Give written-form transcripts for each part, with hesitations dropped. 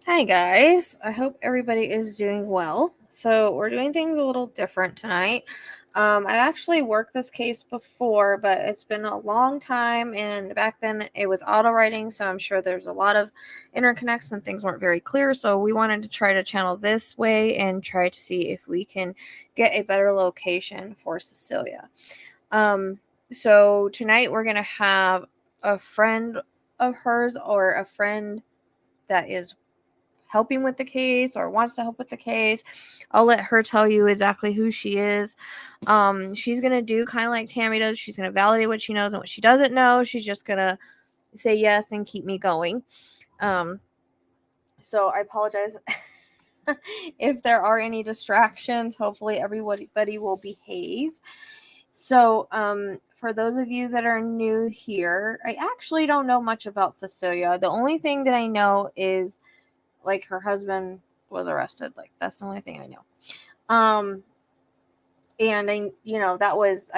Hi guys, I hope everybody is doing well. So we're doing things a little different tonight. I've actually worked this case before, but it's been a long time, and back then it was auto writing, so I'm sure there's a lot of interconnects and things weren't very clear. So we wanted to try to channel this way and try to see if we can get a better location for Cecilia. So tonight we're gonna have a friend of hers or a friend that is helping with the case or wants to help with the case. I'll let her tell you exactly who she is. She's going to do kind of like Tammy does. She's going to validate what she knows and what she doesn't know. She's just going to say yes and keep me going. So I apologize if there are any distractions. Hopefully everybody will behave. So, for those of you that are new here, I actually don't know much about Cecilia. The only thing that I know is like her husband was arrested. Like that's the only thing I know. And I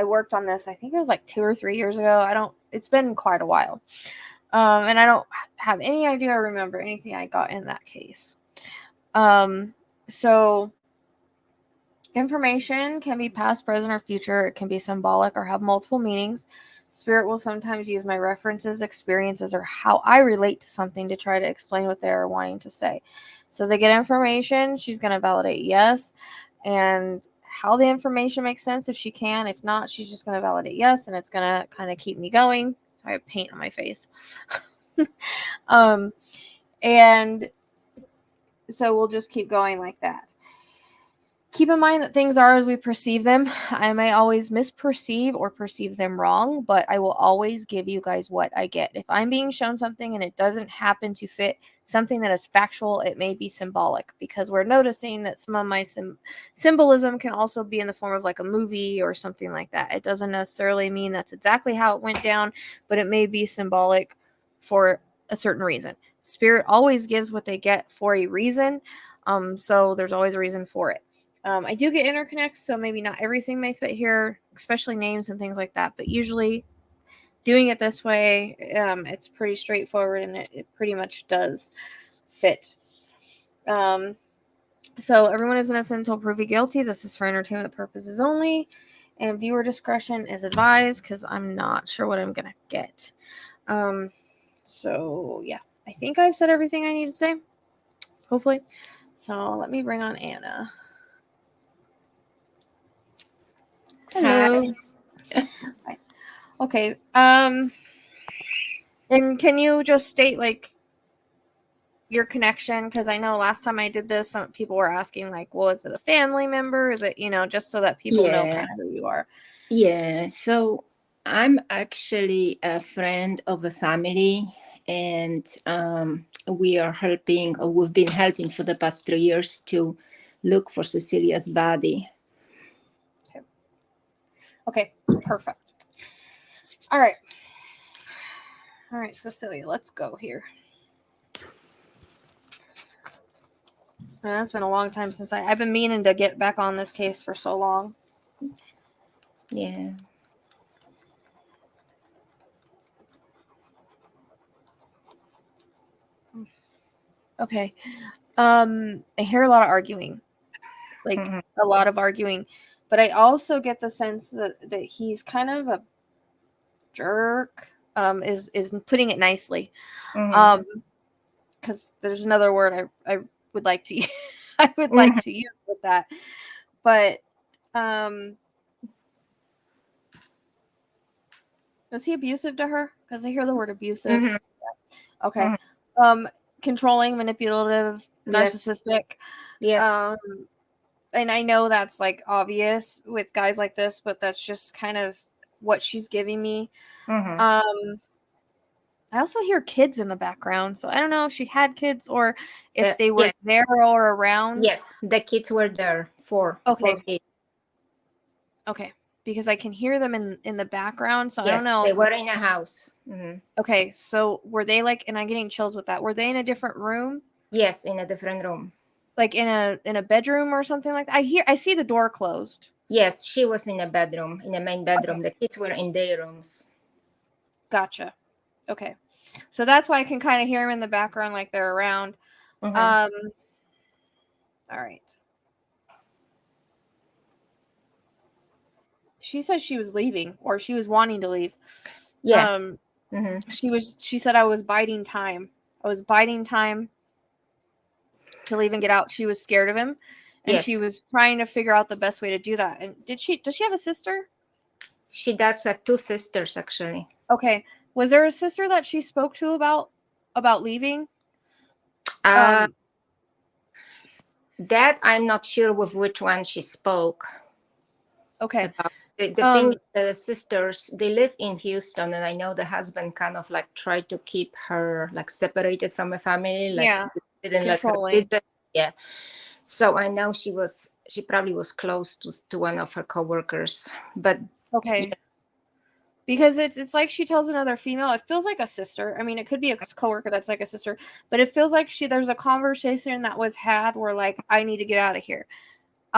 worked on this, I think it was like 2 or 3 years ago. It's been quite a while. And I don't have any idea or remember anything I got in that case. So information can be past, present, or future. It can be symbolic or have multiple meanings. Spirit will sometimes use my references, experiences, or how I relate to something to try to explain what they're wanting to say. So as I get information, she's going to validate yes. And how the information makes sense if she can. If not, she's just going to validate yes. And it's going to kind of keep me going. I have paint on my face. And so we'll just keep going like that. Keep in mind that things are as we perceive them. I may always misperceive or perceive them wrong, but I will always give you guys what I get. If I'm being shown something and it doesn't happen to fit something that is factual, it may be symbolic, because we're noticing that some of my symbolism can also be in the form of like a movie or something like that. It doesn't necessarily mean that's exactly how it went down, but it may be symbolic for a certain reason. Spirit always gives what they get for a reason. So there's always a reason for it. I do get interconnects, so maybe not everything may fit here, especially names and things like that. But usually doing it this way, it's pretty straightforward, and it pretty much does fit. So everyone is innocent until proven guilty. This is for entertainment purposes only. And viewer discretion is advised, because I'm not sure what I'm going to get. So, yeah. I think I've said everything I need to say. Hopefully. So let me bring on Anna. Hello. Hi. Okay. And can you just state like your connection? Because I know last time I did this, some people were asking like, well, is it a family member? Is it, just so that people know kind of who you are. Yeah. So I'm actually a friend of a family, and we are helping, or we've been helping for the past 3 years to look for Cecilia's body. Okay, perfect. All right, Cecilia, let's go here. It's been a long time since I've been meaning to get back on this case for so long. Yeah. Okay. I hear a lot of arguing, like a lot of arguing, but I also get the sense that he's kind of a jerk. Is putting it nicely. Because there's another word I would like to use. I would like to use with that, but is he abusive to her? Because I hear the word abusive. Yeah. Okay. Controlling, manipulative, narcissistic. Yes. And I know that's like obvious with guys like this, but that's just kind of what she's giving me. I also hear kids in the background, so I don't know if she had kids or if they were there or around. Yes, the kids were there. Four kids. Okay, because I can hear them in the background, so yes, I don't know. They were in a house. Okay, so were they like, and I'm getting chills with that, were they in a different room? Yes, in a different room. Like in a bedroom or something like that? I see the door closed. Yes, she was in a bedroom, in a main bedroom. Okay. The kids were in their rooms. Gotcha. Okay. So that's why I can kind of hear them in the background, like they're around. All right. She says she was leaving, or she was wanting to leave. Yeah. She said I was biding time. I was biding time to leave and get out. She was scared of him, and she Yes. was trying to figure out the best way to do that. And does she have a sister? She does have two sisters, actually. Okay. Was there a sister that she spoke to about leaving? That I'm not sure with which one she spoke. Okay. About. The thing is, the sisters, they live in Houston, and I know the husband kind of like tried to keep her like separated from the family, like didn't let her visit. Yeah. So I know she probably was close to one of her coworkers, but okay. Yeah. Because it's like she tells another female, it feels like a sister. I mean, it could be a coworker that's like a sister, but it feels like there's a conversation that was had where like, I need to get out of here.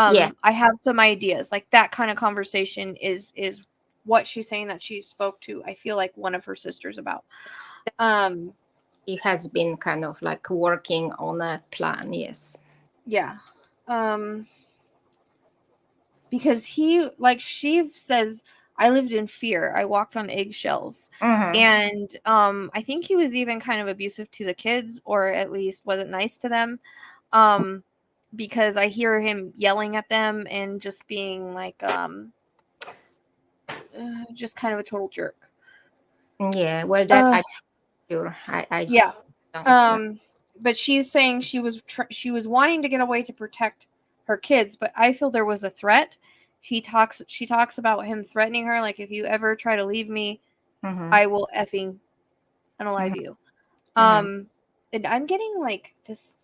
I have some ideas. Like that kind of conversation is what she's saying that she spoke to, I feel like, one of her sisters about. She has been kind of like working on a plan, yes. Yeah. Because she says, I lived in fear. I walked on eggshells. And I think he was even kind of abusive to the kids, or at least wasn't nice to them. Because I hear him yelling at them and just being like just kind of a total jerk. Yeah, well, that I'm sure. Yeah. But she's saying she was wanting to get away to protect her kids, but I feel there was a threat. She talks about him threatening her, like, if you ever try to leave me, I will effing unalive you. And I'm getting like this.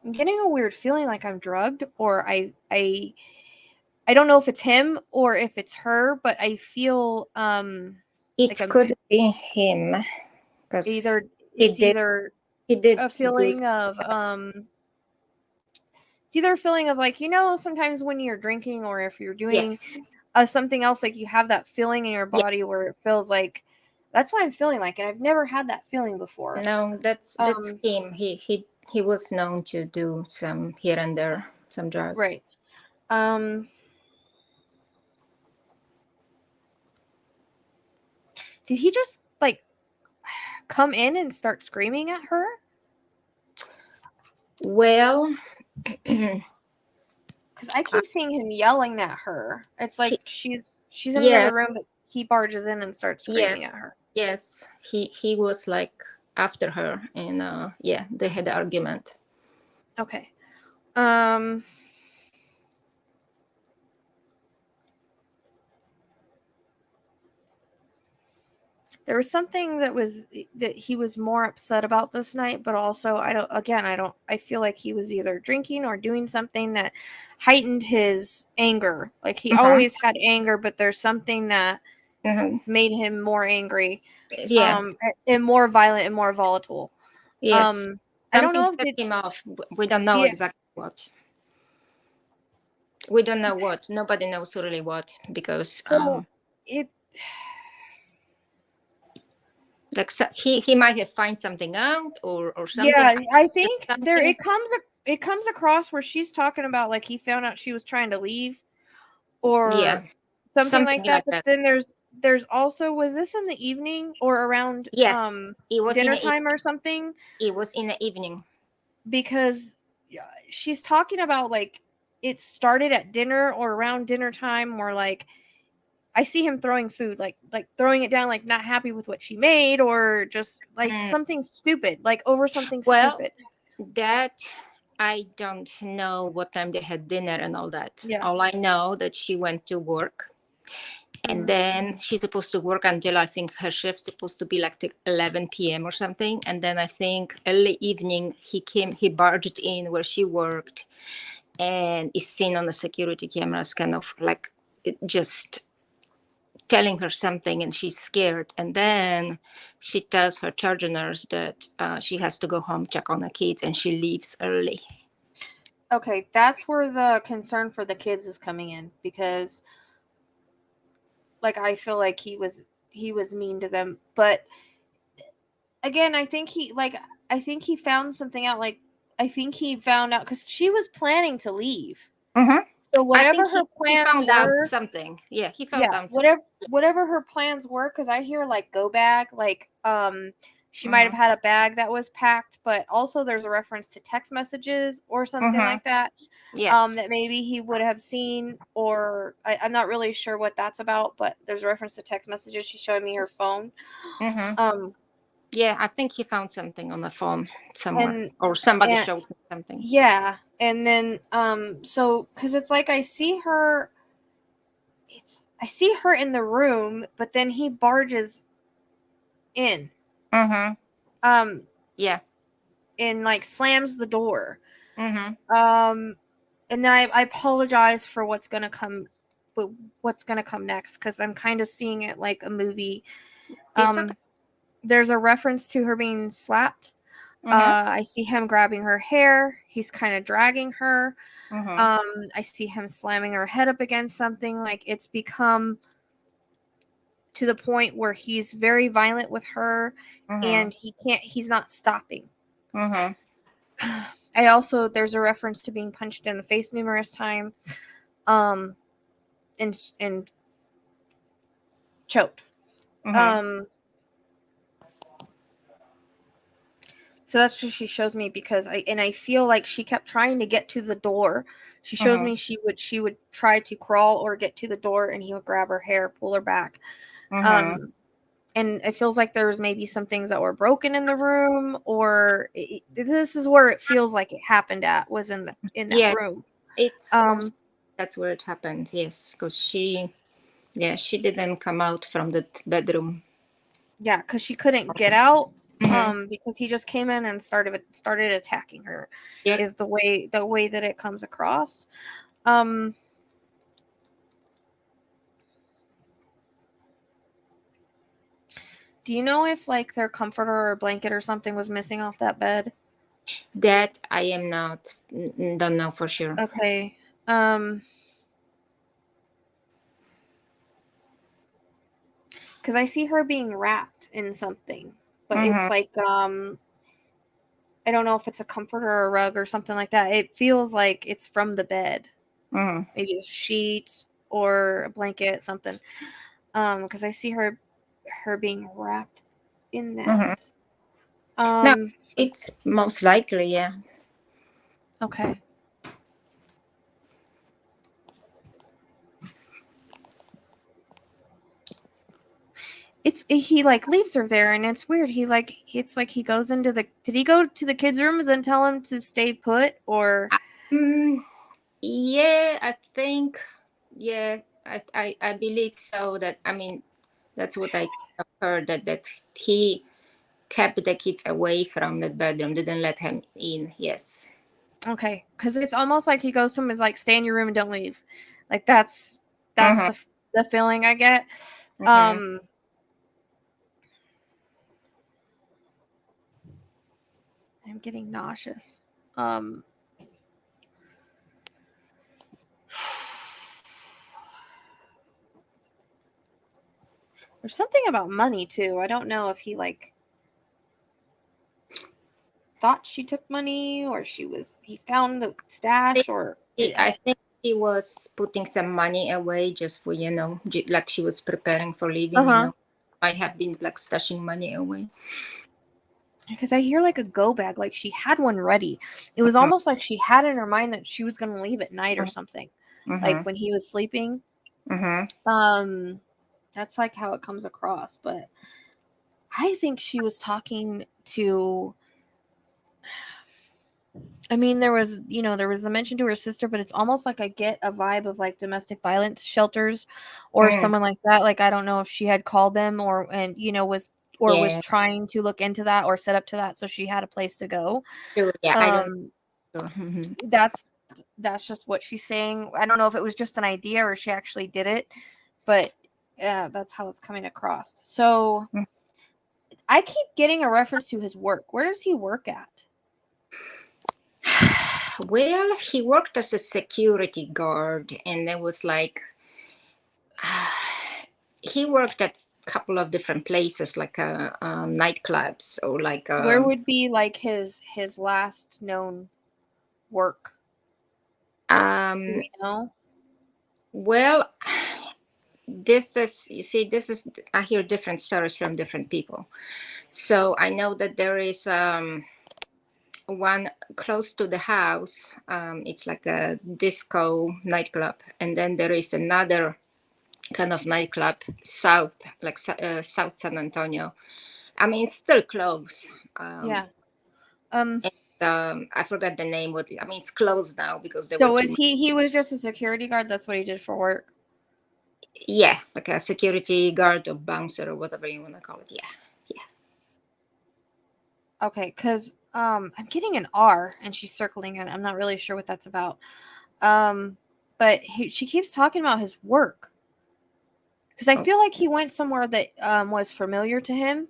I'm getting a weird feeling like I'm drugged, or I don't know if it's him or if it's her, but I feel it like could be him, because either he did a feeling of it's either a feeling of like, sometimes when you're drinking or if you're doing something else, like you have that feeling in your body where it feels like, that's what I'm feeling like, and I've never had that feeling before. No, that's him. He was known to do some here and there, some drugs. Right. Did he just like come in and start screaming at her? Well, because I keep seeing him yelling at her. It's like she's in another room, but he barges in and starts screaming at her. Yes, he was like after her, and they had an argument. Okay. There was something that he was more upset about this night, but also I feel like he was either drinking or doing something that heightened his anger. Like he always had anger, but there's something that made him more angry. And more violent and more volatile. Yes. I don't know if it came off. We don't know exactly what. We don't know what. Nobody knows really what, because like he might have find something out or something. Yeah, I think it comes across where she's talking about like he found out she was trying to leave, or something like that. But then there's also, was this in the evening or around it was dinner time or something? It was in the evening, because she's talking about like it started at dinner or around dinner time, or like I see him throwing food, like throwing it down, like not happy with what she made, or just like something stupid, like over something stupid. That I don't know what time they had dinner and all that. Yeah. All I know that she went to work, and then she's supposed to work until I think her shift's supposed to be like 11 p.m. or something. And then I think early evening he barged in where she worked, and is seen on the security cameras, kind of like just telling her something, and she's scared. And then she tells her charge nurse that she has to go home, check on the kids, and she leaves early. Okay, that's where the concern for the kids is coming in, because like I feel like he was mean to them. But again, I think I think he found something out. Like, I think he found out because she was planning to leave. Mm-hmm. So I whatever think her he plans found out were, something. Yeah, he found yeah, out something. whatever her plans were, because I hear like go bag, like she might have Mm-hmm. had a bag that was packed, but also there's a reference to text messages or something Mm-hmm. like that. Yes. That maybe he would have seen, or I'm not really sure what that's about, but there's a reference to text messages. She's showing me her phone. Mm-hmm. Um, Yeah, I think he found something on the phone somewhere, and or somebody and showed him something. yeah, and then so because it's like I see her, I see her in the room, but then he barges in, Mm-hmm. um, Yeah. and like slams the door. Mm-hmm. And then I apologize for what's gonna come, next, because I'm kind of seeing it like a movie. It's okay. There's a reference to her being slapped. Mm-hmm. I see him grabbing her hair. He's kind of dragging her. Mm-hmm. I see him slamming her head up against something. Like, it's become to the point where he's very violent with her, Mm-hmm. and he's not stopping. Mm-hmm. There's a reference to being punched in the face numerous times, and choked. Mm-hmm. So that's what she shows me, because I feel like she kept trying to get to the door. She shows Mm-hmm. me she would try to crawl or get to the door, and he would grab her hair, pull her back. Mm-hmm. And it feels like there's maybe some things that were broken in the room, or this is where it feels like it happened was in that Yeah, room. it's most. That's where it happened. Yes, because she didn't come out from the bedroom. Yeah, because she couldn't get out, Mm-hmm. because he just came in and started attacking her, Yep. is the way that it comes across. Um do you know if like their comforter or blanket or something was missing off that bed? That I am not. Don't know for sure. Okay. Because I see her being wrapped in something, but Mm-hmm. it's like I don't know if it's a comforter or a rug or something like that. It feels like it's from the bed, Mm-hmm. maybe a sheet or a blanket, something. Because I see her being wrapped in Mm-hmm. that. No, it's most likely, yeah. Okay. He like leaves her there, and it's weird. It's like he goes into did he go to the kids' rooms and tell him to stay put, or? Mm, yeah, I think, yeah, I believe so. That, I mean, that's what I have heard, that he kept the kids away from that bedroom, didn't let him in. Yes. Okay, because it's almost like he goes to him, is like, stay in your room and don't leave. Like, that's Mm-hmm. the feeling I get. Mm-hmm. I'm getting nauseous. There's something about money too. I don't know if he like thought she took money, or he found the stash, or I think she was putting some money away just for, like she was preparing for leaving, I have been like stashing money away. because I hear like a go bag, like she had one ready. It was almost like she had in her mind that she was going to leave at night or something, like Mm-hmm. when he was sleeping. Mm-hmm. That's like how it comes across, but I think she was talking to, I mean, there was a mention to her sister, but it's almost like I get a vibe of like domestic violence shelters or someone like that. Like, I don't know if she had called them, was Yeah. trying to look into that or set up to that, so she had a place to go. Sure. Yeah, I don't know. That's just what she's saying. I don't know if it was just an idea or she actually did it, but yeah, that's how it's coming across. So I keep getting a reference to his work. Where does he work at? Well, he worked as a security guard, and there was like he worked at couple of different places, like nightclubs or like Where would be like his last known work? Do we know? well, this is, you see, this is, I hear different stories from different people. So I know that there is one close to the house. It's like a disco nightclub, and then there is another kind of nightclub south, like South San Antonio. I mean, it's still close. Yeah. I forgot the name. What, I mean, it's closed now because there were So too was much. he was just a security guard? That's what he did for work. Yeah, like a security guard or bouncer or whatever you want to call it. Yeah, yeah. Okay, because I'm getting an R and she's circling it. I'm not really sure what that's about. But she keeps talking about his work. Because I feel like he went somewhere that was familiar to him.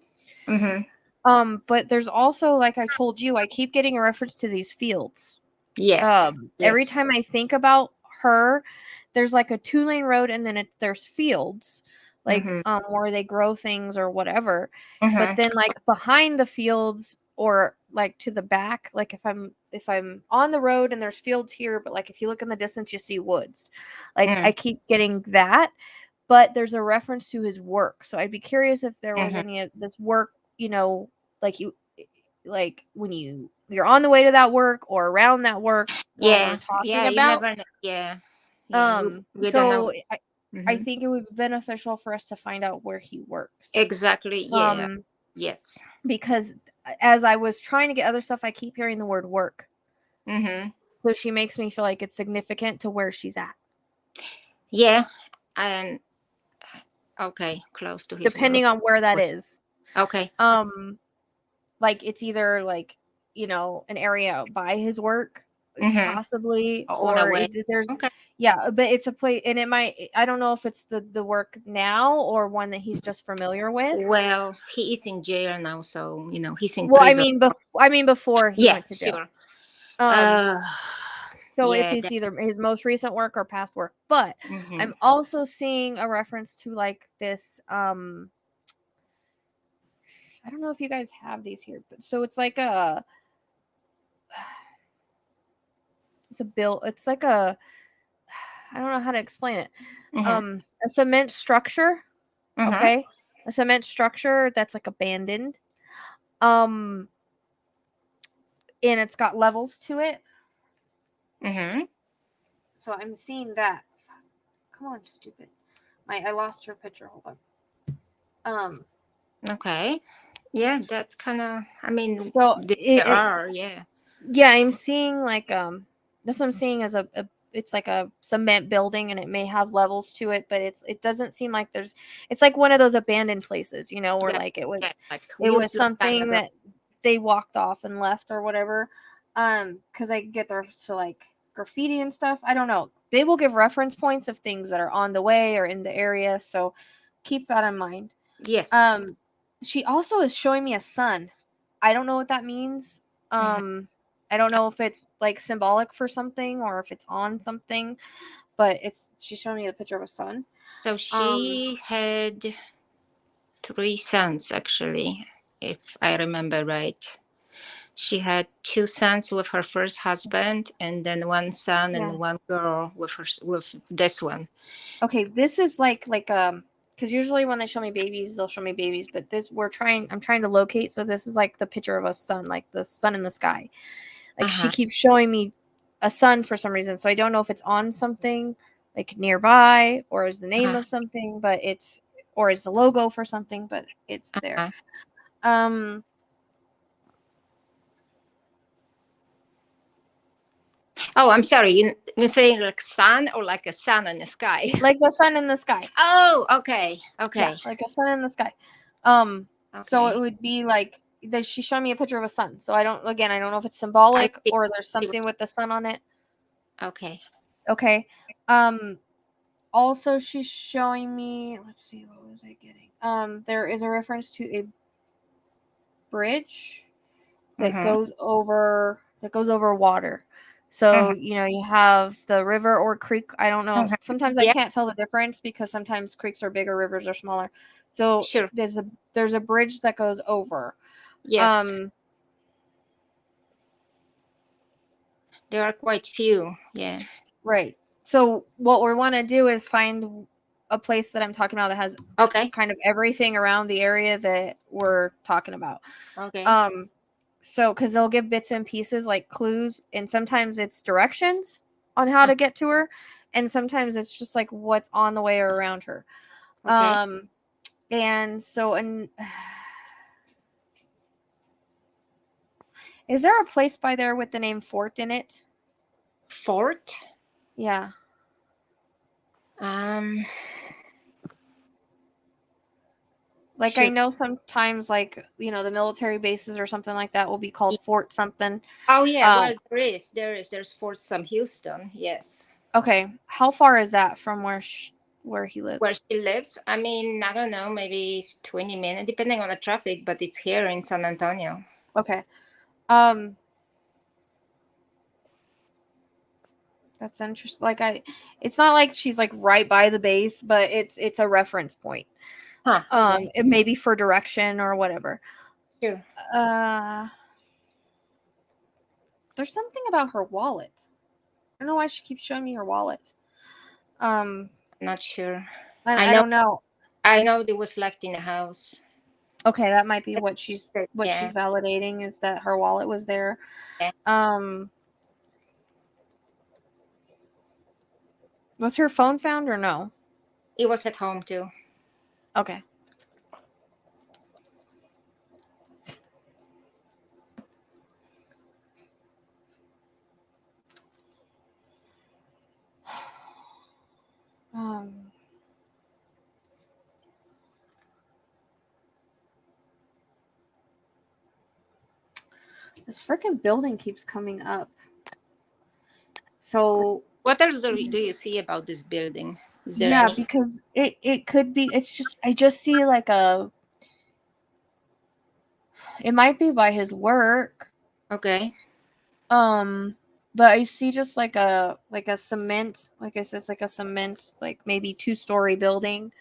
But there's also, like I told you, I keep getting a reference to these fields. Yes. Every time I think about her, there's like a 2-lane road and then there's fields, like where they grow things or whatever. But then like behind the fields or like to the back, like if I'm on the road and there's fields here, but like if you look in the distance, you see woods. Like I keep getting that, but there's a reference to his work. So I'd be curious if there was any of this work, like like when you're on the way to that work or around that work when we're talking you about. never know. Yeah, we don't know. So I think it would be beneficial for us to find out where he works. Exactly. Yeah. Yes. Because as I was trying to get other stuff, I keep hearing the word work. So she makes me feel like it's significant to where she's at. Yeah. And okay, close to his depending work. on where that is. Okay. Like it's either like, an area by his work, possibly, On a way. there's Okay. yeah, but it's a place, and it might, I don't know if it's the work now or one that he's just familiar with. Well, he is in jail now, so he's in Well, prison. I mean before he went to jail. Sure. So if Yeah. it's either his most recent work or past work, but I'm also seeing a reference to like this I don't know if you guys have these here, but so it's like it's like a, I don't know how to explain it. A cement structure. Okay. A cement structure that's like abandoned. And it's got levels to it. So I'm seeing that. Come on, stupid. I lost her picture. Hold on. Okay. Yeah, that's kind of, I mean, So there are, yeah. Yeah, I'm seeing like that's what I'm seeing as a it's like a cement building and it may have levels to it, but it doesn't seem like it's like one of those abandoned places, where like it was something that they walked off and left or whatever. Because I get there to like graffiti and stuff. I don't know. They will give reference points of things that are on the way or in the area, so keep that in mind. Yes. She also is showing me a sun. I don't know what that means. I don't know if it's like symbolic for something or if it's on something, but she's showing me the picture of a sun. So she had 3 sons, actually, if I remember right. She had 2 sons with her first husband, and then 1 son and 1 girl with this one. Okay, this is like because usually when they show me babies, they'll show me babies, but I'm trying to locate. So this is like the picture of a sun, like the sun in the sky. Like she keeps showing me a sun for some reason. So I don't know if it's on something like nearby or is the name of something, but or is the logo for something, but it's there. Oh, I'm sorry. You're saying like sun or like a sun in the sky? Like the sun in the sky. Oh, okay. Yeah, like a sun in the sky. So it would be like that. She's showing me a picture of a sun. So I don't know if it's symbolic or there's something with the sun on it. Okay. Okay. Also she's showing me, let's see, what was I getting? There is a reference to a bridge that goes over water. So, you have the river or creek. I don't know. Sometimes I Yeah, can't tell the difference because sometimes creeks are bigger, rivers are smaller. So sure. there's a bridge that goes over. Yes, there are quite few. Yeah. Right. So what we want to do is find a place that I'm talking about that has Okay. kind of everything around the area that we're talking about. Okay. So because they'll give bits and pieces like clues, and sometimes it's directions on how to get to her, and sometimes it's just like what's on the way or around her. Okay. And so is there a place by there with the name Fort in it? Fort. Yeah. Like Sure. I know sometimes like, the military bases or something like that will be called Fort something. Oh yeah. Well, there's Fort Sam Houston. Yes. Okay. How far is that from where he Where lives? she lives. I mean, I don't know, maybe 20 minutes, depending on the traffic, but it's here in San Antonio. Okay. That's interesting. Like it's not like she's like right by the base, but it's a reference point. Huh. Okay. It may be for direction or whatever. Sure. There's something about her wallet. I don't know why she keeps showing me her wallet. Not sure. I don't know. I know it was left in the house. Okay, that might be what she's Yeah. validating, is that her wallet was there. Yeah. Was her phone found or no? It was at home too. Okay. This freaking building keeps coming up. So What else do you see about this building? Is there any? because it could be, it's just, I just see like it might be by his work. Okay. But I see just like a cement, like I said, it's like a cement, like maybe 2-story building.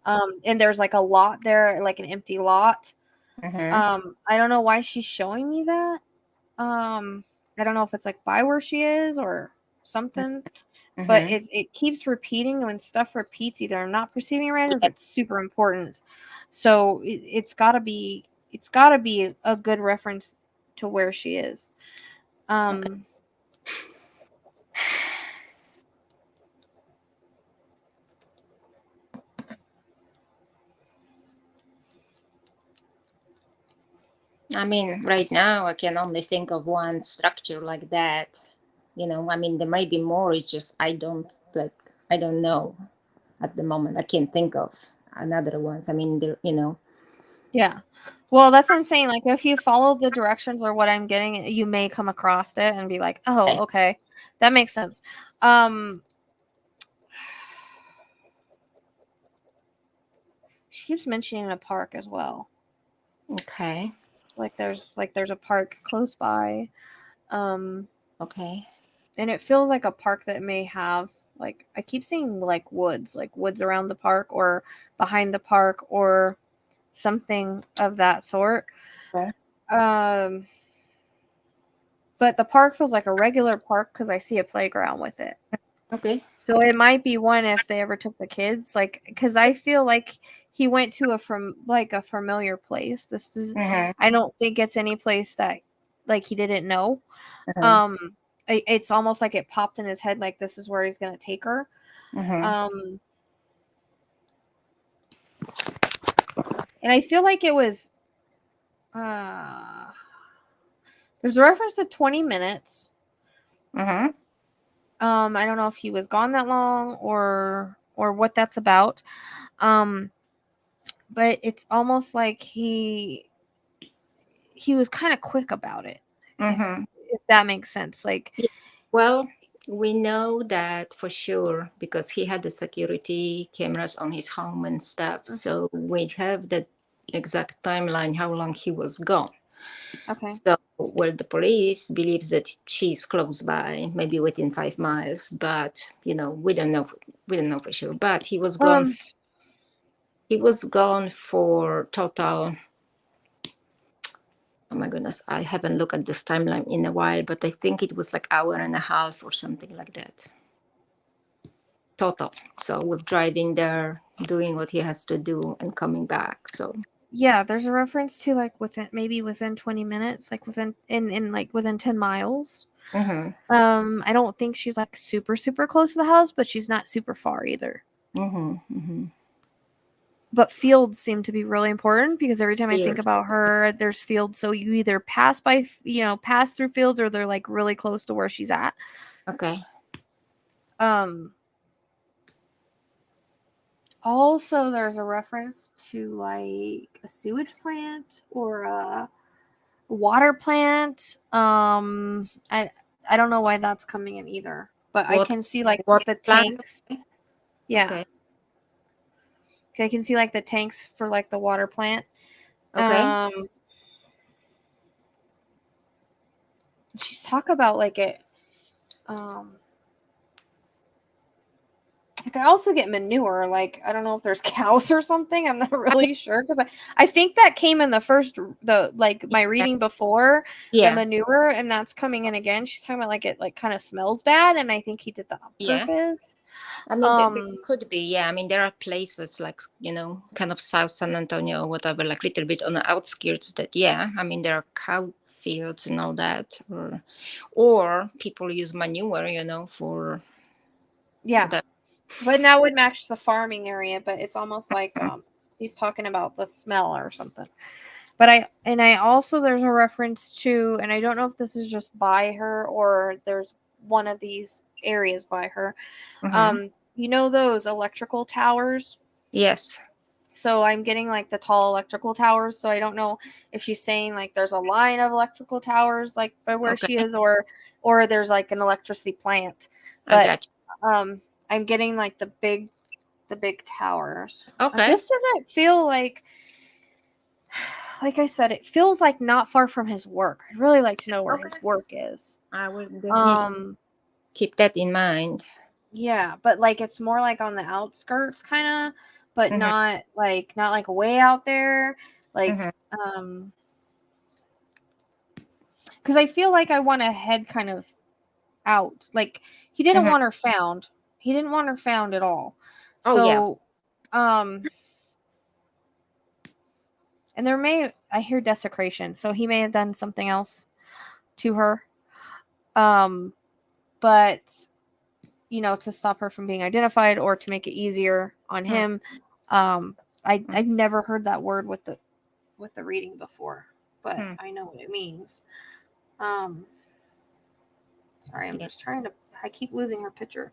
And there's like a lot there, like an empty lot. I don't know why she's showing me that. I don't know if it's like by where she is or something, but it keeps repeating. When stuff repeats, either I'm not perceiving it right or if it's super important. So it's gotta be a good reference to where she is. I mean, right now I can only think of one structure like that. I mean, there might be more. It's just I don't know at the moment. I can't think of another ones. I mean, there. Yeah. Well, that's what I'm saying. Like, if you follow the directions or what I'm getting, you may come across it and be like, "Oh, okay, that makes sense." She keeps mentioning a park as well. Okay. Like, there's a park close by. Okay. And it feels like a park that may have, like, I keep seeing like woods around the park or behind the park or something of that sort. Okay. But the park feels like a regular park because I see a playground with it. Okay. So it might be one if they ever took the kids, like, because I feel like he went to a familiar place. This is, I don't think it's any place that like he didn't know. It's almost like it popped in his head, like this is where he's gonna take her. And I feel like it was. There's a reference to 20 minutes. I don't know if he was gone that long or what that's about. But it's almost like he was kind of quick about it. If that makes sense. Like, well, we know that for sure because he had the security cameras on his home and stuff. So we have the exact timeline how long he was gone. Okay. So, well, the police believes that she's close by, maybe within 5 miles, but we don't know. We don't know for sure. But he was gone. Um, He was gone for total. Oh my goodness, I haven't looked at this timeline in a while, but I think it was like hour and a half or something like that. Total. So with driving there, doing what he has to do, and coming back. So yeah, there's a reference to like within 20 minutes, like within 10 miles. mm-hmm, I don't think she's like super super close to the house, but she's not super far either. mm-hmm, mm-hmm. But fields seem to be really important because every time I think Weird. about her, there's fields. So you either pass through fields, or they're like really close to where she's at. Okay. Um, Also, there's a reference to like a sewage plant or a water plant. I don't know why that's coming in either, but I What can see like what the plant? tanks. Yeah, Okay. I can see like the tanks for like the water plant. Okay. She's talk about like it. Um, Like I also get manure. Like I don't know if there's cows or something. I'm not I mean, really sure because I think that came in my yeah. reading before the Yeah. manure, and that's coming in again. She's talking about like it like kind of smells bad, and I think he did that on Yeah. purpose. I mean, there Um, could be. Yeah. I mean, there are places like kind of South San Antonio or whatever, like a little bit on the outskirts. That yeah. I mean, there are cow fields and all that, or people use manure, for yeah, whatever. but that would match the farming area. But it's almost like he's talking about the smell or something. But I also there's a reference to, and I don't know if this is just by her or there's one of these areas by her. Mm-hmm. Those electrical towers. Yes. So I'm getting like the tall electrical towers. So I don't know if she's saying like there's a line of electrical towers like by where she Okay. is, or there's like an electricity plant. I But got I'm getting like the big towers. you. But Okay. this doesn't feel like I said, it feels like not far from his work. I'd really like to know where Okay. his work is. I will definitely Um, keep that in mind. yeah, but like it's more like on the outskirts kind of, but Mm-hmm. not like way out there. Like Mm-hmm. because I feel like I want to head kind of out. Like he didn't Mm-hmm. want her found. He didn't want her found at all. Oh yeah. So, and I hear desecration, so he may have done something else to her. But to stop her from being identified or to make it easier on him. I've never heard that word with the reading before, but Mm-hmm. I know what it means. Um, Sorry, I'm Yeah. just trying to. I keep losing her picture.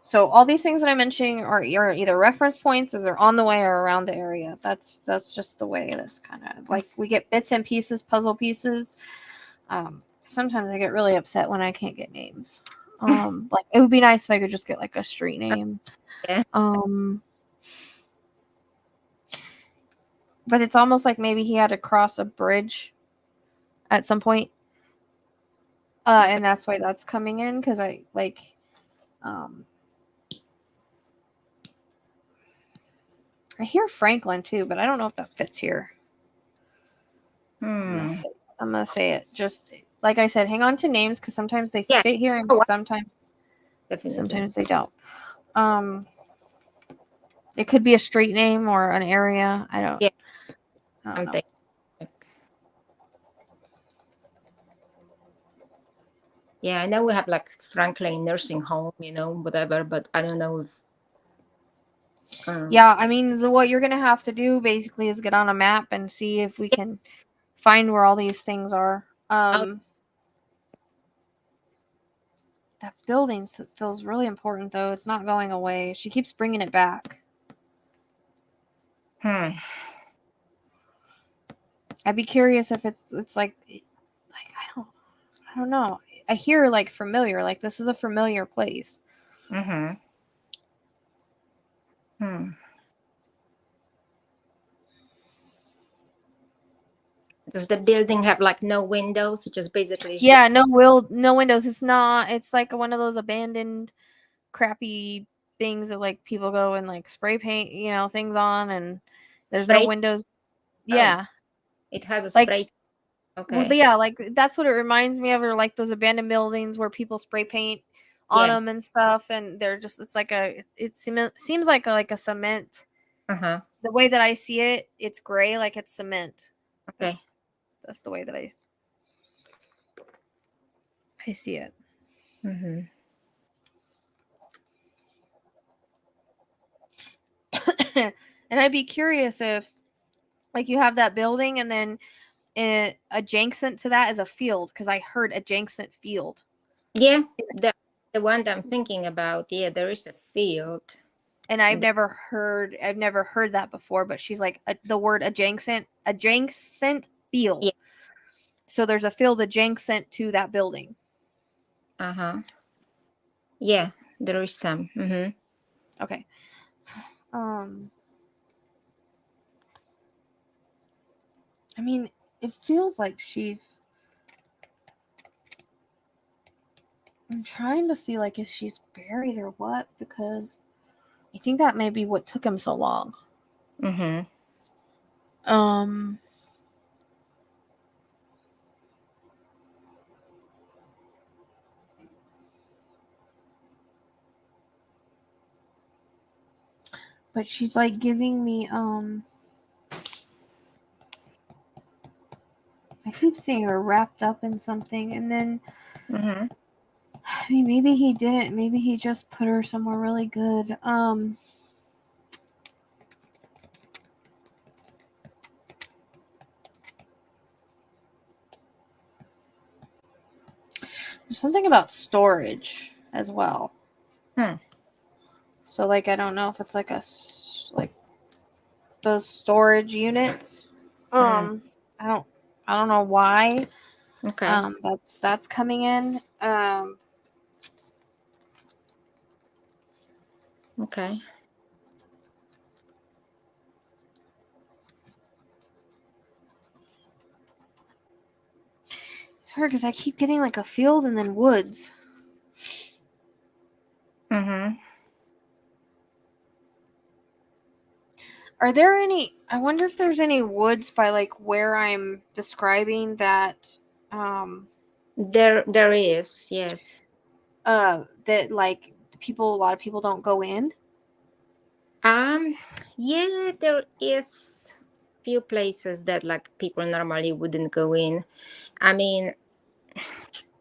So all these things that I'm mentioning are either reference points or they're on the way or around the area. That's just the way it is kind of like we get bits and pieces, puzzle pieces. Sometimes I get really upset when I can't get names. Like it would be nice if I could just get like a street name. Yeah. But it's almost like maybe he had to cross a bridge at some point. And that's why that's coming in because I like I hear Franklin too, but I don't know if that fits here. Hmm. I'm gonna say it. Just like I said, hang on to names because sometimes they Yeah. fit here and Oh, definitely. sometimes they don't. It could be a street name or an area. I don't Yeah. know. Something. Yeah, I know we have like Franklin nursing home, whatever, but I don't know if. Yeah, I mean, what you're gonna have to do basically is get on a map and see if we can find where all these things are. Oh, That building feels really important, though. It's not going away. She keeps bringing it back. hmm. I'd be curious if it's like like I don't know. I hear like familiar, like this is a familiar place. Mm-hmm. Hmm. Does the building have like no windows? Just basically. Yeah, no windows. It's like one of those abandoned crappy things that like people go and like spray paint, things on, and there's no Spray. windows. Oh, Yeah. it has a Like, spray. well, Okay. yeah, like that's what it reminds me of, or like those abandoned buildings where people spray paint on Yeah. them and stuff, and they're just it's like seems like a cement. Uh-huh. The way that I see it, it's gray, like it's cement. Okay. That's the way that I see it. Mm-hmm. And I'd be curious if like you have that building and then adjacent to that is a field, because I heard adjacent field. Yeah, the one that I'm thinking about. Yeah, there is a field. And I've never heard that before, but she's like the word adjacent field. Yeah. So there's a field adjacent to that building. Uh-huh. Yeah, there is some. Mm-hmm. Okay. I mean, it feels like I'm trying to see like if she's buried or what, because I think that may be what took him so long. Mm-hmm. But she's like giving me I keep seeing her wrapped up in something, and then Mm-hmm. I mean maybe he didn't, maybe he just put her somewhere really good. There's something about storage as well. So like I don't know if it's like like those storage units. I don't know why. Okay. That's coming in. Okay. It's hard because I keep getting like a field and then woods. Mm-hmm. Are there any? I wonder if there's any woods by like where I'm describing that. There is, yes. That like a lot of people don't go in. Yeah, there is few places that like people normally wouldn't go in. I mean,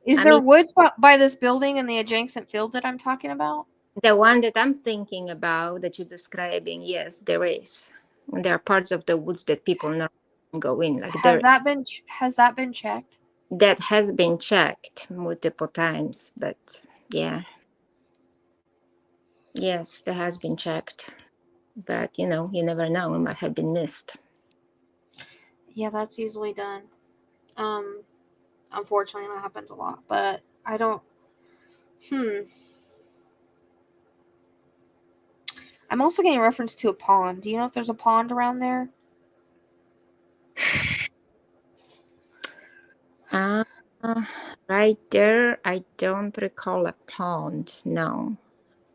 Is there woods by this building and the adjacent field that I'm talking about? the one that I'm thinking about that you're describing, yes, there is. There are parts of the woods that people normally don't go in. Like Has that been checked? that has been checked multiple times, but yeah. Yes, that has been checked. But you never know, it might have been missed. Yeah, that's easily done. Unfortunately, that happens a lot, but I don't. I'm also getting reference to a pond. Do you know if there's a pond around there? Right there, I don't recall a pond. No,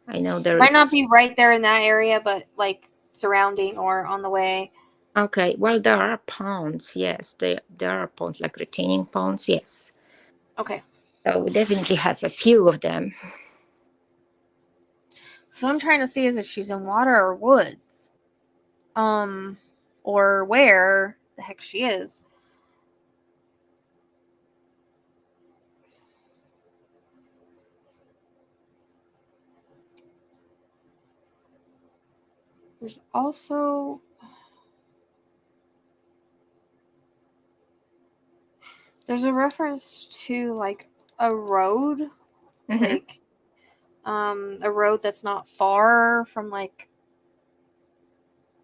I know there Might not is. be right there in that area, but like surrounding or on the way. Okay, well, there are ponds. Yes, there are ponds, like retaining ponds. Yes. Okay. So we definitely have a few of them. So I'm trying to see is if she's in water or woods. Or where the heck she is. There's also there's a reference to like a road, Mm-hmm. like a road that's not far from like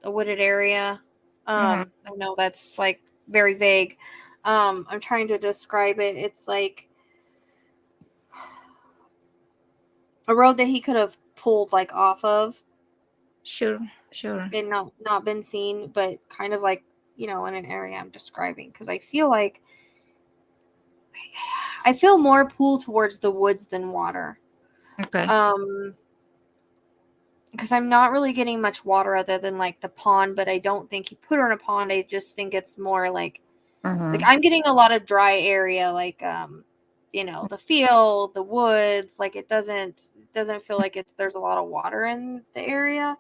a wooded area. Mm-hmm. I know that's like very vague. I'm trying to describe it. It's like a road that he could have pulled like off of. Sure. And not been seen, but kind of like, in an area I'm describing, because I feel more pull towards the woods than water. Okay. Because I'm not really getting much water other than like the pond, but I don't think he put her in a pond. I just think it's more like I'm getting a lot of dry area, like the field, the woods. Like it doesn't feel like there's a lot of water in the area.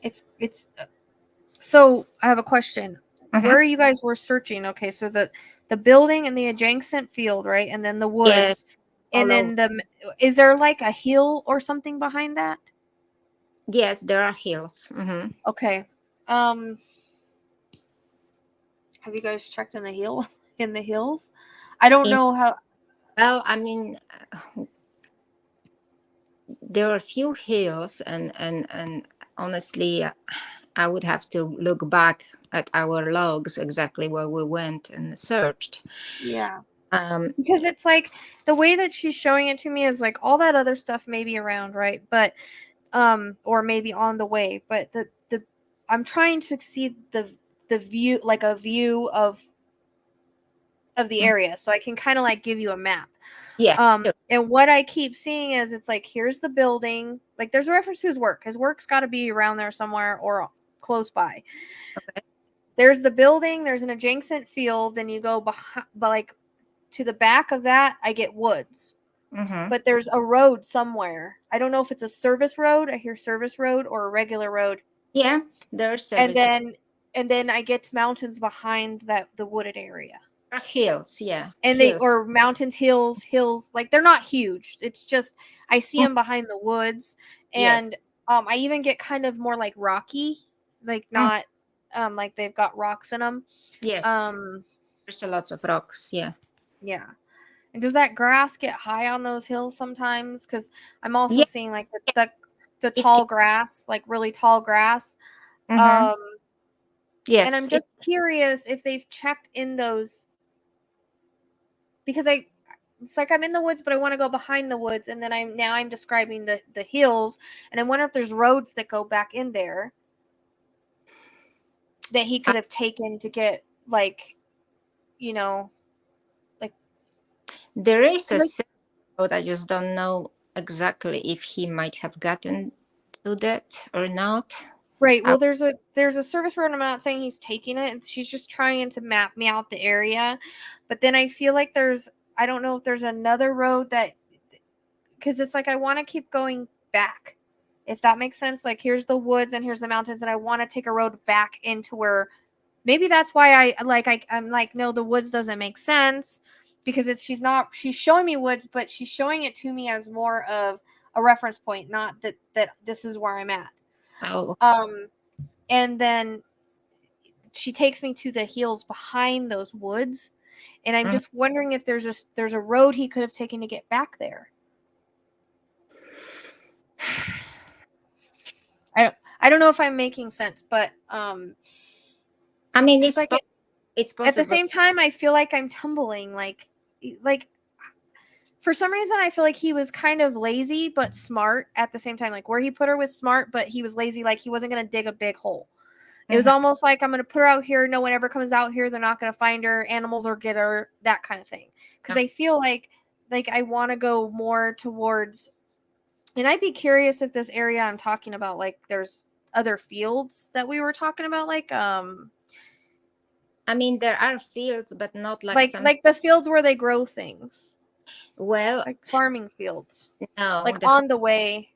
It's so I have a question. Where you guys were searching? Okay, so the building and the adjacent field, right? And then the woods. Yeah, and then is there like a hill or something behind that? Yes, there are hills. Okay. Have you guys checked in the hills? I don't know how. Well, I mean, there are a few hills, and honestly, I would have to look back at our logs exactly where we went and searched. Yeah. Because it's like the way that she's showing it to me is like all that other stuff may be around, right? But or maybe on the way, but the I'm trying to see the view, like a view of the area, so I can kind of like give you a map. Yeah. Sure. And what I keep seeing is it's like, here's the building, like there's a reference to his work. His work's got to be around there somewhere or close by. Okay. There's the building, there's an adjacent field, then you go behind, but like to the back of that I get woods. But there's a road somewhere. I don't know if it's a service road. I hear service road or a regular road. Yeah, there's service. And then I get to mountains behind the wooded area. Hills, yeah. And hills. or mountains, hills, like they're not huge. It's just I see them behind the woods, and Yes. I even get kind of more like rocky, like not like they've got rocks in them. Yes. There's a lots of rocks. Yeah. Yeah. And does that grass get high on those hills sometimes? Because I'm also seeing like the tall grass, like really tall grass. Yes. And I'm just curious if they've checked in those, because it's like I'm in the woods, but I want to go behind the woods, and then I'm describing the hills, and I wonder if there's roads that go back in there that he could have taken to get like, like there is a road. I just don't know exactly if he might have gotten to that or not. Right. Well, there's a service road. I'm not saying he's taking it, and she's just trying to map me out the area. But then I feel like I don't know if there's another road that, because it's like I want to keep going back, if that makes sense. Like here's the woods and here's the mountains, and I want to take a road back into where, maybe that's why I'm like, no, the woods doesn't make sense, because she's showing me woods, but she's showing it to me as more of a reference point, not that this is where I'm at. Oh. And then she takes me to the hills behind those woods, and I'm just wondering if there's a road he could have taken to get back there. I don't know if I'm making sense, but I mean, it's like it's possible. At the same time, I feel like I'm tumbling, like for some reason I feel like he was kind of lazy but smart at the same time. Like where he put her was smart, but he was lazy, like he wasn't going to dig a big hole. It was almost like, I'm going to put her out here, no one ever comes out here, they're not going to find her, animals or get her, that kind of thing. Because I feel like I want to go more towards, and I'd be curious if this area I'm talking about, like there's other fields that we were talking about, like I mean, there are fields, but not like like the fields where they grow things. Well, like farming fields. No, like on the way.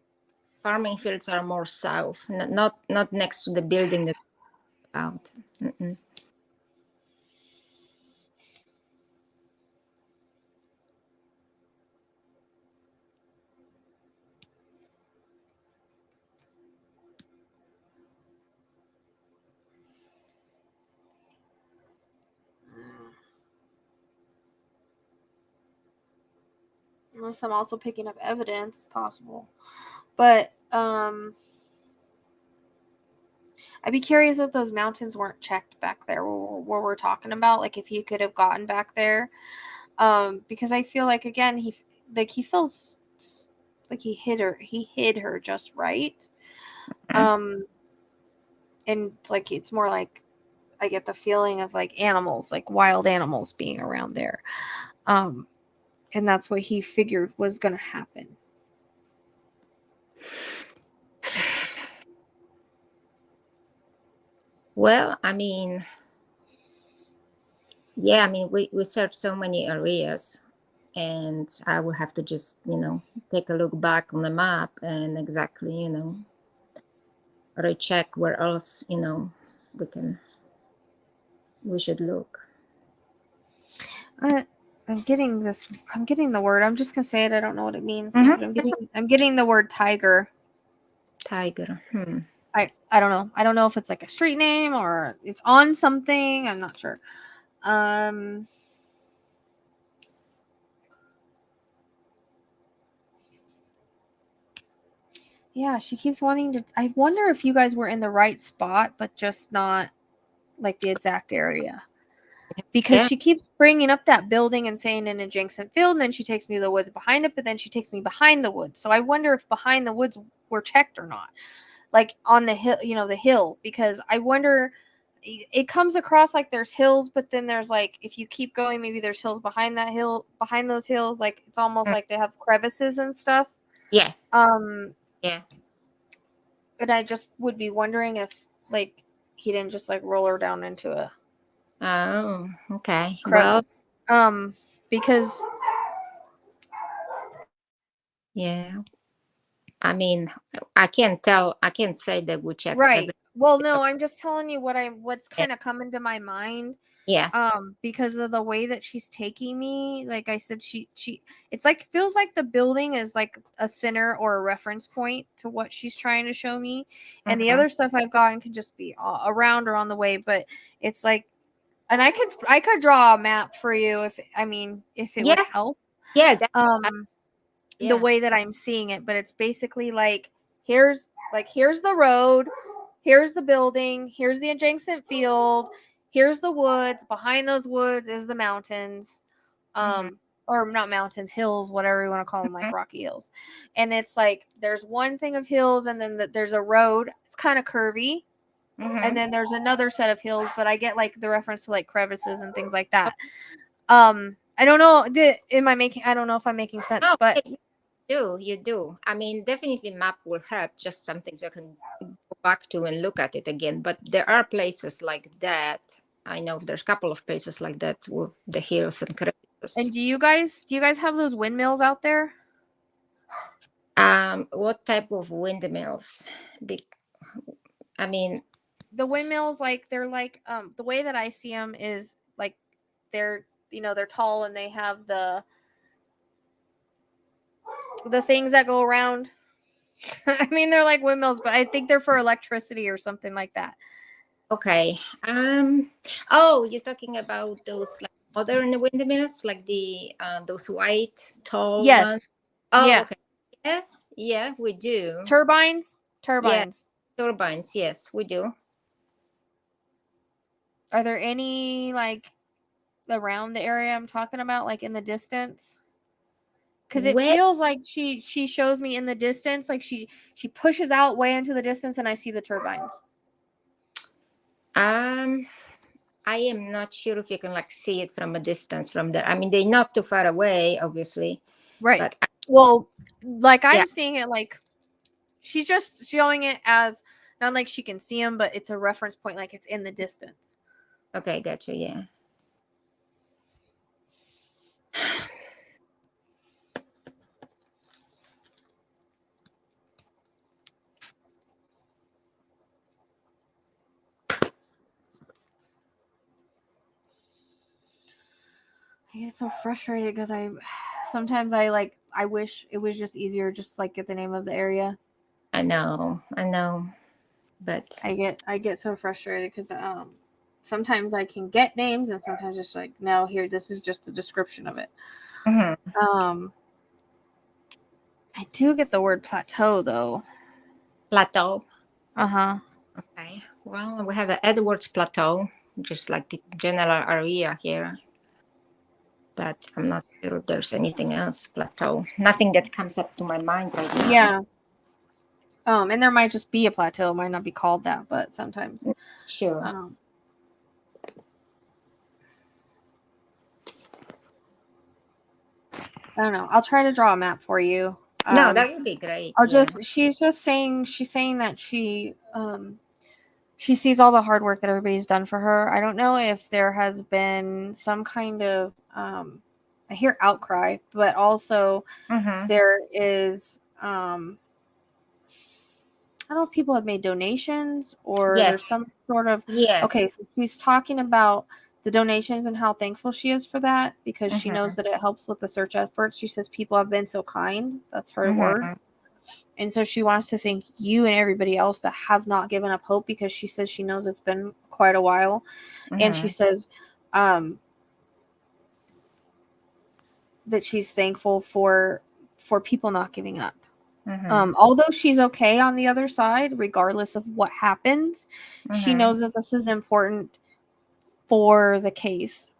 Farming fields are more south, not next to the building that's out. Unless I'm also picking up evidence, possible. But I'd be curious if those mountains weren't checked back there where we're talking about, like if he could have gotten back there. Because I feel like, again, he feels like he hid her just right. And like it's more like I get the feeling of like animals, like wild animals being around there. And that's what he figured was going to happen. Well, I mean, yeah, I mean, we searched so many areas, and I will have to just, take a look back on the map and exactly, recheck where else, we should look. I'm getting the word. I'm just gonna say it. I don't know what it means. Mm-hmm. But I'm getting the word tiger. Tiger. I don't know. I don't know if it's like a street name or it's on something. I'm not sure. Yeah, she keeps wanting to. I wonder if you guys were in the right spot, but just not like the exact area. Because she keeps bringing up that building and saying in adjacent field, and then she takes me to the woods behind it, but then she takes me behind the woods. So I wonder if behind the woods were checked or not. Like on the hill, the hill, because I wonder, it comes across like there's hills, but then there's like, if you keep going, maybe there's hills behind that hill, behind those hills. Like it's almost like they have crevices and stuff. Yeah. Yeah. And I just would be wondering if like he didn't just like roll her down into a okay. crevice. Well, because yeah, I mean, I can't say that we checked right. Well, no, I'm just telling you what's kind of coming to my mind. Yeah. Because of the way that she's taking me, like I said, she it's like feels like the building is like a center or a reference point to what she's trying to show me, and the other stuff I've gotten can just be around or on the way. But it's like, and I could draw a map for you if it would help. Yeah. The way that I'm seeing it, but it's basically like here's the road, here's the building, here's the adjacent field, here's the woods, behind those woods is the mountains, or not mountains, hills, whatever you want to call them, like rocky hills. And it's like there's one thing of hills, and then there's a road, it's kind of curvy, and then there's another set of hills, but I get like the reference to like crevices and things like that. I don't know, I don't know if I'm making sense, but you do. I mean, definitely map will help, just something you can go back to and look at it again. But there are places like that. I know there's a couple of places like that with the hills and crevices. And do you guys have those windmills out there? What type of windmills? I mean, the windmills, like they're like the way that I see them is like they're they're tall and they have the things that go around. I mean, they're like windmills, but I think they're for electricity or something like that. Okay. Oh, you're talking about those like modern windmills, like the those white tall ones? Oh, yeah. Okay. Yeah, we do. Turbines. Yeah, turbines. Yes, we do. Are there any like around the area I'm talking about, like in the distance? Because it feels like she shows me in the distance, like she pushes out way into the distance, and I see the turbines. I am not sure if you can like see it from a distance from there. I mean, they're not too far away, obviously. Right. But well, like I'm seeing it, like she's just showing it as not like she can see them, but it's a reference point, like it's in the distance. Okay, gotcha. Yeah. I get so frustrated because sometimes I wish it was just easier, just like get the name of the area. I know, but I get so frustrated because sometimes I can get names and sometimes it's like, no, here, this is just the description of it. I do get the word plateau though. Plateau. Okay. Well, we have an Edwards Plateau, just like the general area here. But I'm not sure if there's anything else. Plateau. Nothing that comes up to my mind right now. Yeah. And there might just be a plateau. It might not be called that, but sometimes. Sure. I don't know. I'll try to draw a map for you. No, that would be great. She's saying that she sees all the hard work that everybody's done for her. I don't know if there has been some kind of I hear outcry, but also there is I don't know if people have made donations or there's some sort of okay, so she's talking about the donations and how thankful she is for that because she knows that it helps with the search efforts. She says people have been so kind. That's her words. And so she wants to thank you and everybody else that have not given up hope because she says she knows it's been quite a while. And she says that she's thankful for people not giving up. Although she's okay on the other side, regardless of what happens, she knows that this is important for the case.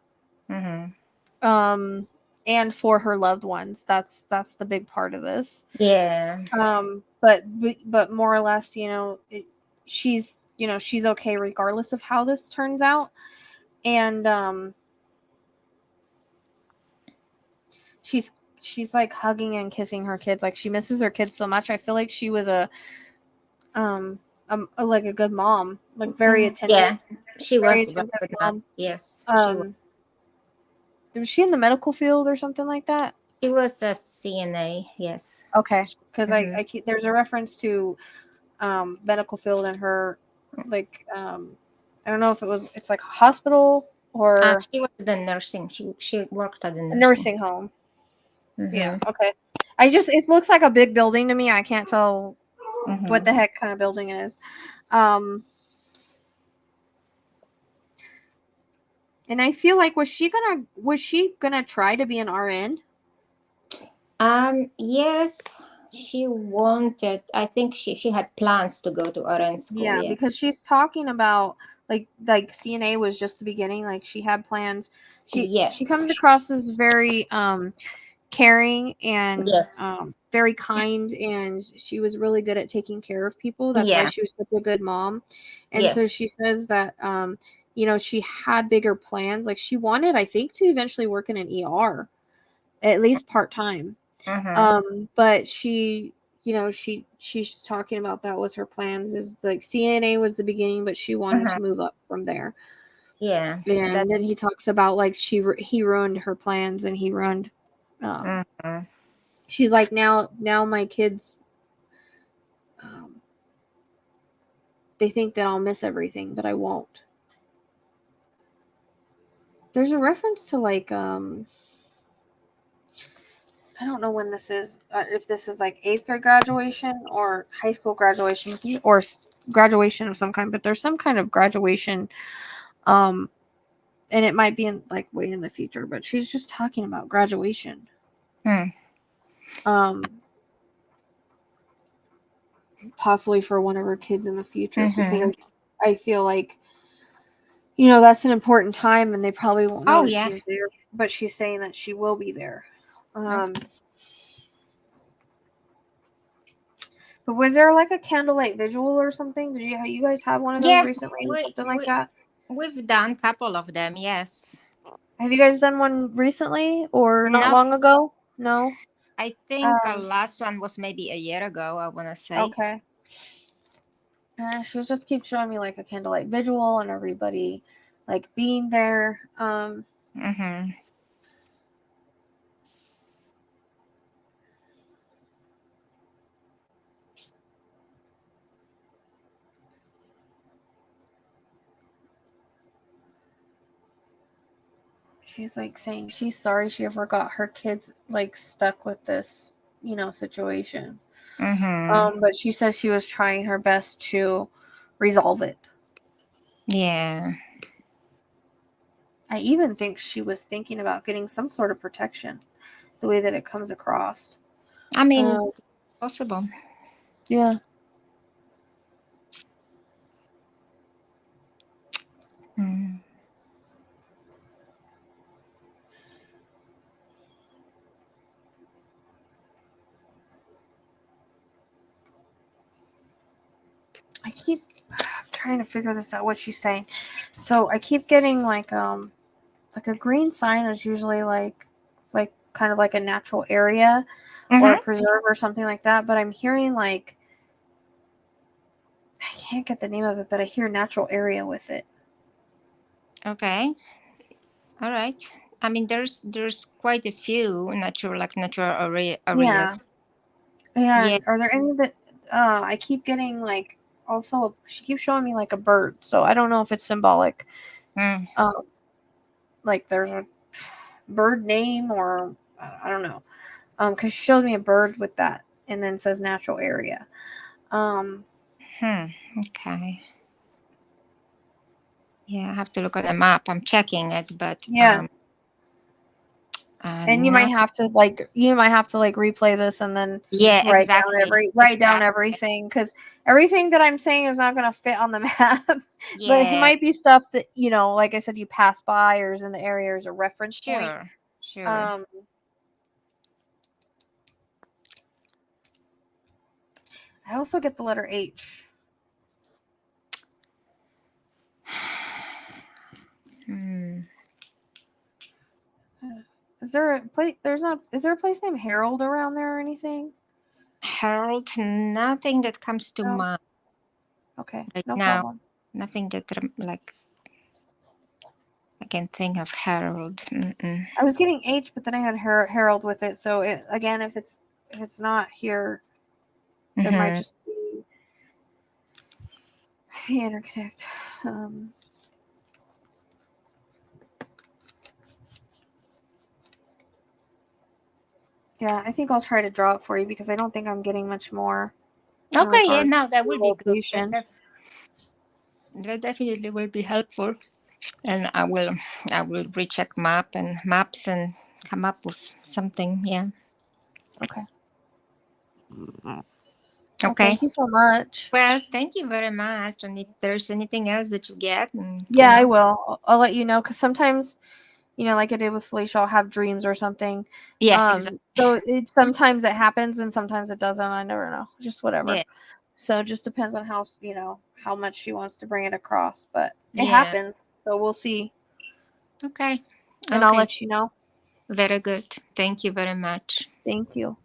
And for her loved ones. That's the big part of this. Yeah. But more or less, she's okay regardless of how this turns out. And she's like hugging and kissing her kids. Like she misses her kids so much. I feel like she was a like a good mom, like very attentive. Yeah, she very was attentive a good mom. Yes, was she in the medical field or something like that? She was a CNA. Yes. Okay, because I keep, there's a reference to medical field in her, like I don't know if it's like a hospital or she was the nursing. She worked at the nursing home. Yeah. Okay. It looks like a big building to me. I can't tell what the heck kind of building it is. And I feel like was she gonna try to be an RN? Yes, she wanted. I think she had plans to go to RN school. Yeah, because she's talking about like CNA was just the beginning. Like she had plans. She comes across as very caring and very kind, and she was really good at taking care of people. That's why she was such a good mom. And so she says that she had bigger plans. Like she wanted, I think, to eventually work in an ER, at least part-time. But she's talking about that was her plans, is like CNA was the beginning, but she wanted to move up from there. Yeah. And then he talks about like he ruined her plans, and he ruined she's like, now my kids they think that I'll miss everything, but I won't. There's a reference to like I don't know when this is, if this is like 8th grade graduation or high school graduation or graduation of some kind, but there's some kind of graduation, and it might be in like way in the future, but she's just talking about graduation. Possibly for one of her kids in the future, because I feel like, that's an important time, and they probably won't know that she's there, but she's saying that she will be there. But was there like a candlelight visual or something? Did you guys have one of those recently? Something like that? We've done a couple of them, yes. Have you guys done one recently or not long ago? No? I think the last one was maybe a year ago, I want to say. Okay. She'll just keep showing me like a candlelight visual and everybody like being there. She's like saying she's sorry she ever got her kids like stuck with this, situation. But she says she was trying her best to resolve it. Yeah. I even think she was thinking about getting some sort of protection, the way that it comes across. I mean, possible. Yeah. Mm. I keep trying to figure this out, what she's saying. So I keep getting like a green sign is usually like kind of like a natural area or a preserve or something like that. But I'm hearing like, I can't get the name of it, but I hear natural area with it. Okay. All right. I mean, there's quite a few natural areas. Yeah. Yeah. And are there any that I keep getting like, also she keeps showing me like a bird, so I don't know if it's symbolic. Mm. Like there's a bird name or I don't know. Because she showed me a bird with that and then says natural area. Okay. Yeah, I have to look at the map. I'm checking it, but Yeah. And you might have to replay this and then write down everything, because everything that I'm saying is not going to fit on the map. Yeah. But it might be stuff that, like I said, you pass by or is in the area or is a reference point. Sure. I also get the letter H. Is there a place? Is there a place named Harold around there or anything? Harold, nothing that comes to mind. Okay, right no now. problem. Nothing that like I can think of Harold. Mm-mm. I was getting H, but then I had Harold with it. So again, if it's not here, it might just be interconnect. Yeah, I think I'll try to draw it for you because I don't think I'm getting much more. Okay, yeah, no, that would be good. That definitely will be helpful, and I will recheck maps and come up with something. Yeah. Okay. Okay. Well, thank you so much. Well, thank you very much. And if there's anything else that you get, I will. I'll let you know, because sometimes, like I did with Felicia, I'll have dreams or something. Yeah, exactly. So sometimes it happens and sometimes it doesn't. I never know. Just whatever. Yeah. So it just depends on how much she wants to bring it across. But it happens. So we'll see. Okay. And I'll let you know. Very good. Thank you very much. Thank you.